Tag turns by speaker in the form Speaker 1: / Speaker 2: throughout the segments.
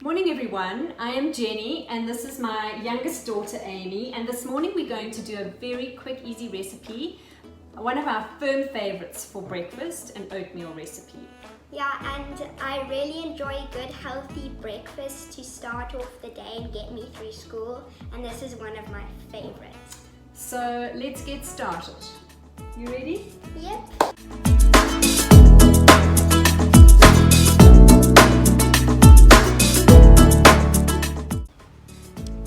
Speaker 1: Morning everyone, I am Jenny and this is my youngest daughter Amy, and this morning we're going to do a very quick easy recipe, one of our firm favorites for breakfast, an oatmeal recipe.
Speaker 2: Yeah, and I really enjoy a good healthy breakfast to start off the day and get me through school, and this is one of my favorites.
Speaker 1: So let's get started. You ready?
Speaker 2: Yep.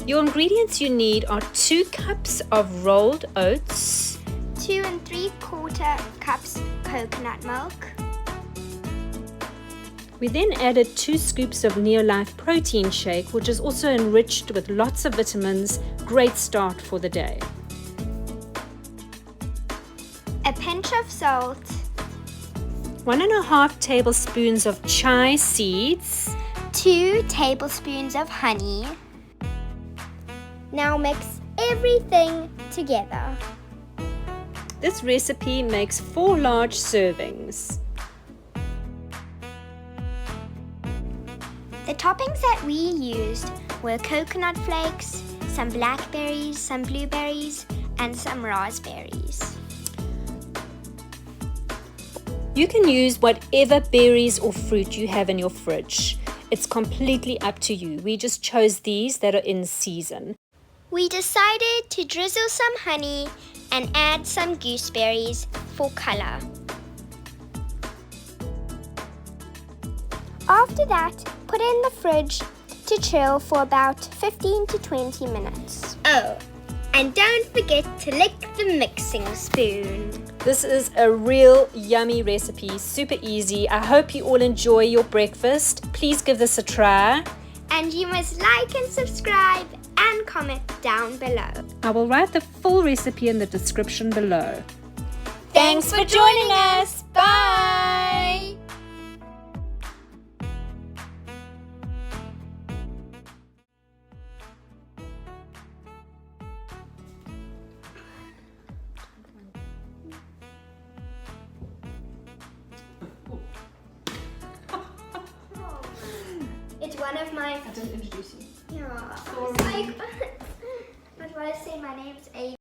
Speaker 3: Your ingredients you need are 2 cups of rolled oats,
Speaker 2: 2 3/4 cups coconut milk.
Speaker 3: We then added 2 scoops of Neolife protein shake, which is also enriched with lots of vitamins. Great start for the day.
Speaker 2: A pinch of salt.
Speaker 3: 1.5 tablespoons of chia seeds,
Speaker 2: 2 tablespoons of honey. Now mix everything together.
Speaker 3: This recipe makes 4 large servings.
Speaker 2: The toppings that we used were coconut flakes, some blackberries, some blueberries, and some raspberries.
Speaker 3: You can use whatever berries or fruit you have in your fridge. It's completely up to you. We just chose these that are in season.
Speaker 2: We decided to drizzle some honey and add some gooseberries for color. After that, put it in the fridge to chill for about 15 to 20 minutes. Oh, and don't forget to lick the mixing spoon.
Speaker 3: This is a real yummy recipe, super easy. I hope you all enjoy your breakfast. Please give this a try.
Speaker 2: And you must like and subscribe and comment down below.
Speaker 3: I will write the full recipe in the description below.
Speaker 2: Thanks for joining us. Bye. It's one of my...
Speaker 1: I didn't introduce you.
Speaker 2: Yeah.
Speaker 1: Sorry.
Speaker 2: I was like, I was about to say my name's A.